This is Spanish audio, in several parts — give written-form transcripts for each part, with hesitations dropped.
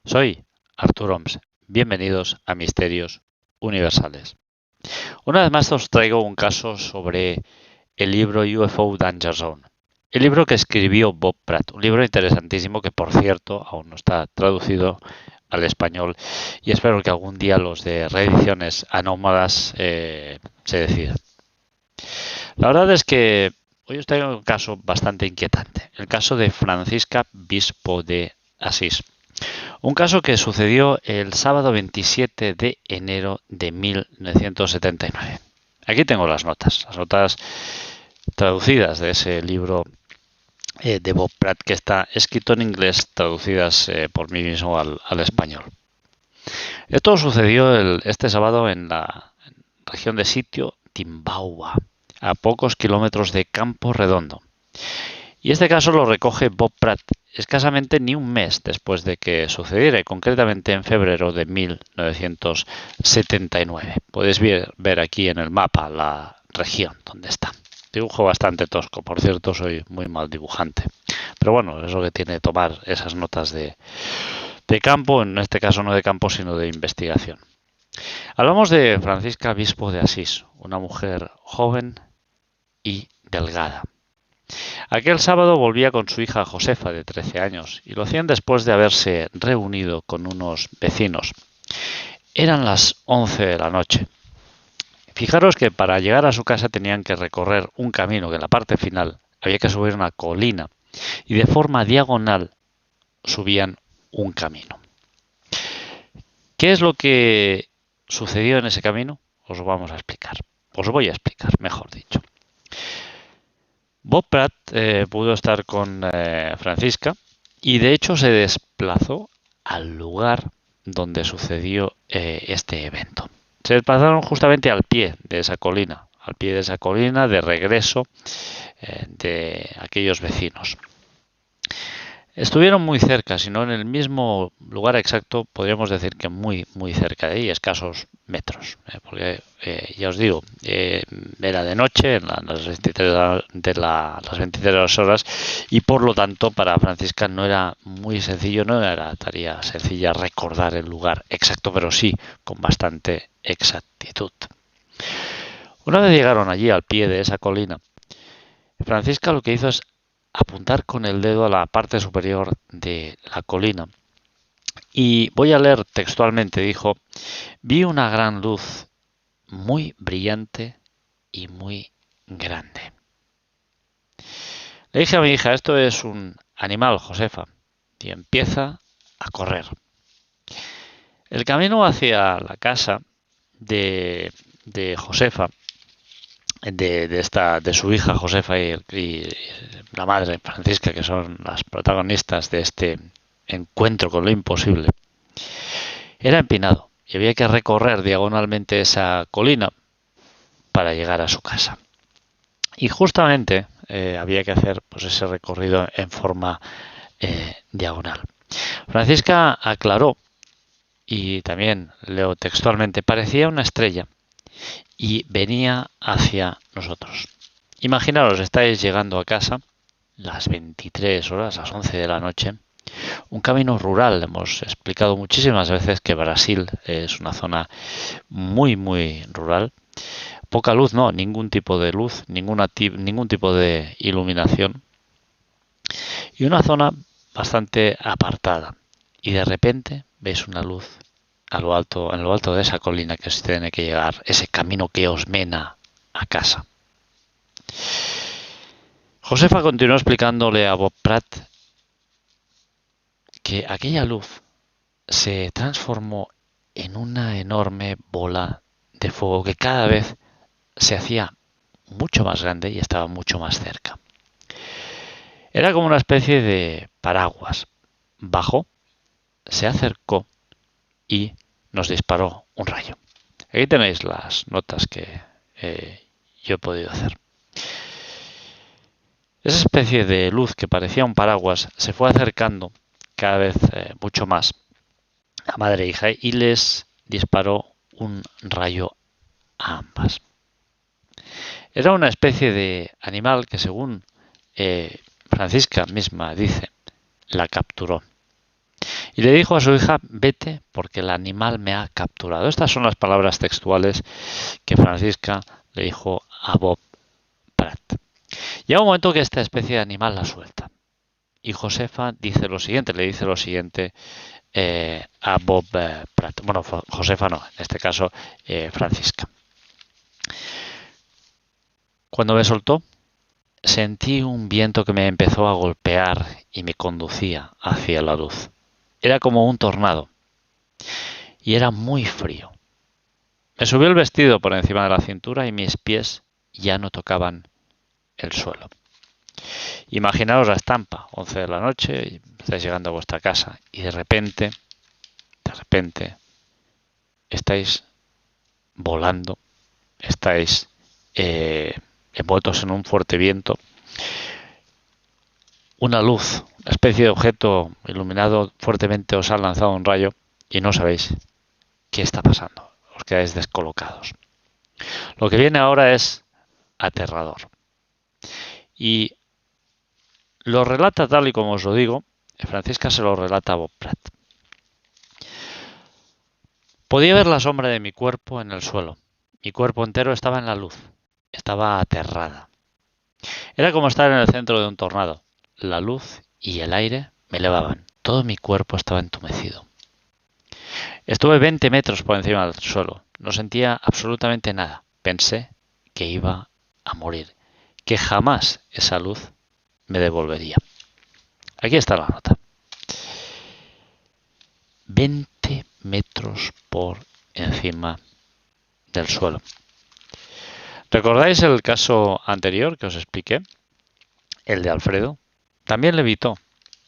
Soy Artur Oms. Bienvenidos a Misterios Universales. Una vez más os traigo un caso sobre el libro UFO Danger Zone. El libro que escribió Bob Pratt, un libro interesantísimo que, por cierto, aún no está traducido al español y espero que algún día los de reediciones anómalas se decidan. La verdad es que hoy os traigo un caso bastante inquietante, el caso de Francisca Bispo de Asís. Un caso que sucedió el sábado 27 de enero de 1979. Aquí tengo las notas traducidas de ese libro de Bob Pratt que está escrito en inglés, traducidas por mí mismo al español. Esto sucedió este sábado en la región de Sitio Timbaúba, a pocos kilómetros de Campo Redondo. Y este caso lo recoge Bob Pratt escasamente ni un mes después de que sucediera, y concretamente en febrero de 1979. Podéis ver aquí en el mapa la región donde está. Dibujo bastante tosco, por cierto, soy muy mal dibujante. Pero bueno, es lo que tiene tomar esas notas de campo, en este caso no de campo, sino de investigación. Hablamos de Francisca Bispo de Asís, una mujer joven y delgada. Aquel sábado volvía con su hija Josefa, de 13 años, y lo hacían después de haberse reunido con unos vecinos. Eran las 11 de la noche. Fijaros que para llegar a su casa tenían que recorrer un camino que en la parte final había que subir una colina y de forma diagonal subían un camino. ¿Qué es lo que sucedió en ese camino? Os lo vamos a explicar. Os lo voy a explicar, mejor dicho. Bob Pratt pudo estar con Francisca y de hecho se desplazó al lugar donde sucedió este evento. Se desplazaron justamente al pie de esa colina, de regreso de aquellos vecinos. Estuvieron muy cerca, si no en el mismo lugar exacto, podríamos decir que muy cerca de ahí, escasos metros, porque ya os digo, era de noche, en las 23 horas, y por lo tanto para Francisca no era muy sencillo, no era tarea sencilla recordar el lugar exacto, pero sí con bastante exactitud. Una vez llegaron allí al pie de esa colina, Francisca lo que hizo es apuntar con el dedo a la parte superior de la colina. Y voy a leer textualmente, dijo: vi una gran luz muy brillante y muy grande. Le dije a mi hija: esto es un animal, Josefa, y empieza a correr. El camino hacia la casa de Josefa, de su hija Josefa y la madre Francisca, que son las protagonistas de este encuentro con lo imposible, era empinado y había que recorrer diagonalmente esa colina para llegar a su casa. Y justamente había que hacer pues ese recorrido en forma diagonal. Francisca aclaró, y también leo textualmente: parecía una estrella y venía hacia nosotros. Imaginaros, estáis llegando a casa las 23 horas, las 11 de la noche, un camino rural. Hemos explicado muchísimas veces que Brasil es una zona muy rural. Poca luz, no, ningún tipo de luz, ningún tipo de iluminación. Y una zona bastante apartada. Y de repente veis una luz en lo alto de esa colina que os tiene que llegar, ese camino que os mena a casa. Josefa continuó explicándole a Bob Pratt que aquella luz se transformó en una enorme bola de fuego que cada vez se hacía mucho más grande y estaba mucho más cerca. Era como una especie de paraguas. Bajó, se acercó y nos disparó un rayo. Aquí tenéis las notas que yo he podido hacer. Esa especie de luz que parecía un paraguas se fue acercando cada vez mucho más a madre e hija y les disparó un rayo a ambas. Era una especie de animal que, según Francisca misma dice, la capturó. Y le dijo a su hija, vete porque el animal me ha capturado. Estas son las palabras textuales que Francisca le dijo a Bob Pratt. Llega un momento que esta especie de animal la suelta. Y Josefa dice lo siguiente, le dice lo siguiente a Bob Pratt. Bueno, Josefa no, en este caso Francisca. Cuando me soltó, sentí un viento que me empezó a golpear y me conducía hacia la luz. Era como un tornado y era muy frío. Me subió el vestido por encima de la cintura y mis pies ya no tocaban el suelo. Imaginaos la estampa, 11 de la noche, y estáis llegando a vuestra casa y de repente, estáis volando, estáis envueltos en un fuerte viento. Una luz, una especie de objeto iluminado fuertemente os ha lanzado un rayo y no sabéis qué está pasando. Os quedáis descolocados. Lo que viene ahora es aterrador. Y lo relata tal y como os lo digo. Francisca se lo relata a Bob Pratt. Podía ver la sombra de mi cuerpo en el suelo. Mi cuerpo entero estaba en la luz. Estaba aterrada. Era como estar en el centro de un tornado. La luz y el aire me elevaban. Todo mi cuerpo estaba entumecido. Estuve 20 metros por encima del suelo. No sentía absolutamente nada. Pensé que iba a morir. Que jamás esa luz me devolvería. Aquí está la nota. 20 metros por encima del suelo. ¿Recordáis el caso anterior que os expliqué? El de Alfredo. También levitó.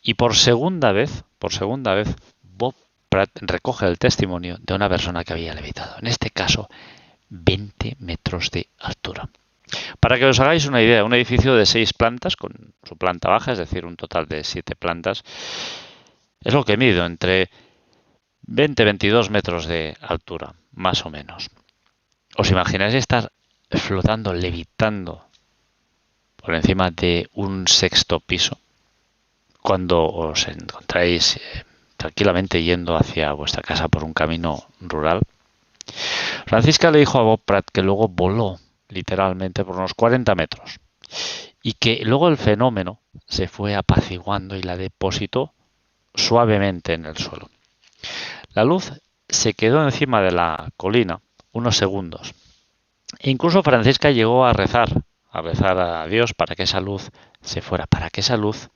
Y por segunda vez, Bob Pratt recoge el testimonio de una persona que había levitado. En este caso, 20 metros de altura. Para que os hagáis una idea, un edificio de 6 plantas, con su planta baja, es decir, un total de 7 plantas, es lo que mido, entre 20 y 22 metros de altura, más o menos. ¿Os imagináis estar flotando, levitando por encima de un sexto piso cuando os encontráis tranquilamente yendo hacia vuestra casa por un camino rural? Francisca le dijo a Bob Pratt que luego voló literalmente por unos 40 metros y que luego el fenómeno se fue apaciguando y la depositó suavemente en el suelo. La luz se quedó encima de la colina unos segundos. E incluso Francisca llegó a rezar a Dios para que esa luz se fuera, para que esa luz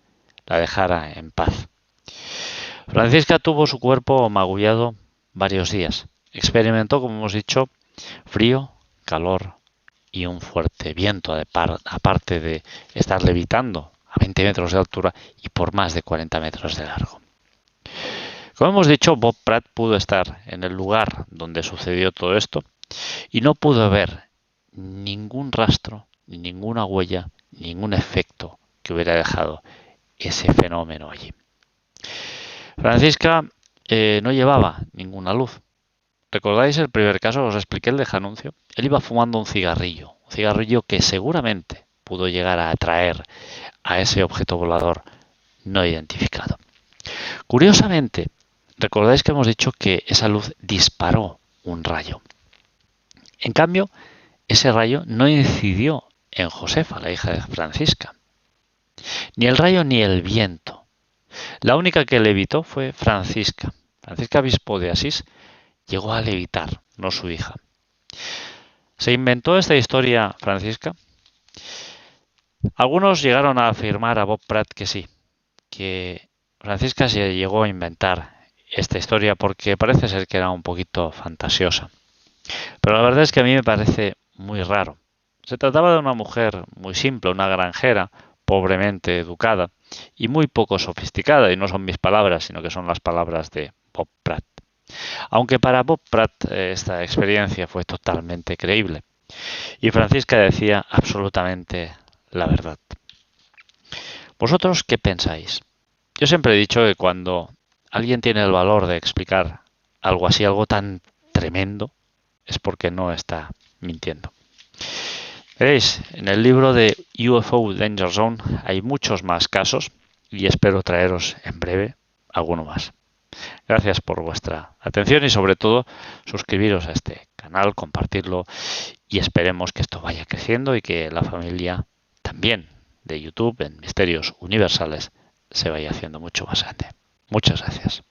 la dejara en paz. Francisca tuvo su cuerpo magullado varios días. Experimentó, como hemos dicho, frío, calor y un fuerte viento, aparte de estar levitando a 20 metros de altura y por más de 40 metros de largo. Como hemos dicho, Bob Pratt pudo estar en el lugar donde sucedió todo esto y no pudo ver ningún rastro, ni ninguna huella, ningún efecto que hubiera dejado ese fenómeno allí. Francisca no llevaba ninguna luz. ¿Recordáis el primer caso? Os expliqué el de Januncio. Él iba fumando un cigarrillo que seguramente pudo llegar a atraer a ese objeto volador no identificado. Curiosamente, recordáis que hemos dicho que esa luz disparó un rayo. En cambio, ese rayo no incidió en Josefa, la hija de Francisca. Ni el rayo ni el viento. La única que levitó fue Francisca. Francisca Obispo de Asís llegó a levitar, no su hija. ¿Se inventó esta historia Francisca? Algunos llegaron a afirmar a Bob Pratt que sí, que Francisca se llegó a inventar esta historia porque parece ser que era un poquito fantasiosa. Pero la verdad es que a mí me parece muy raro. Se trataba de una mujer muy simple, una granjera, pobremente educada y muy poco sofisticada, y no son mis palabras, sino que son las palabras de Bob Pratt. Aunque para Bob Pratt esta experiencia fue totalmente creíble. Y Francisca decía absolutamente la verdad. ¿Vosotros qué pensáis? Yo siempre he dicho que cuando alguien tiene el valor de explicar algo así, algo tan tremendo, es porque no está mintiendo. Veréis, en el libro de UFO Danger Zone hay muchos más casos y espero traeros en breve alguno más. Gracias por vuestra atención y sobre todo suscribiros a este canal, compartirlo y esperemos que esto vaya creciendo y que la familia también de YouTube en Misterios Universales se vaya haciendo mucho más grande. Muchas gracias.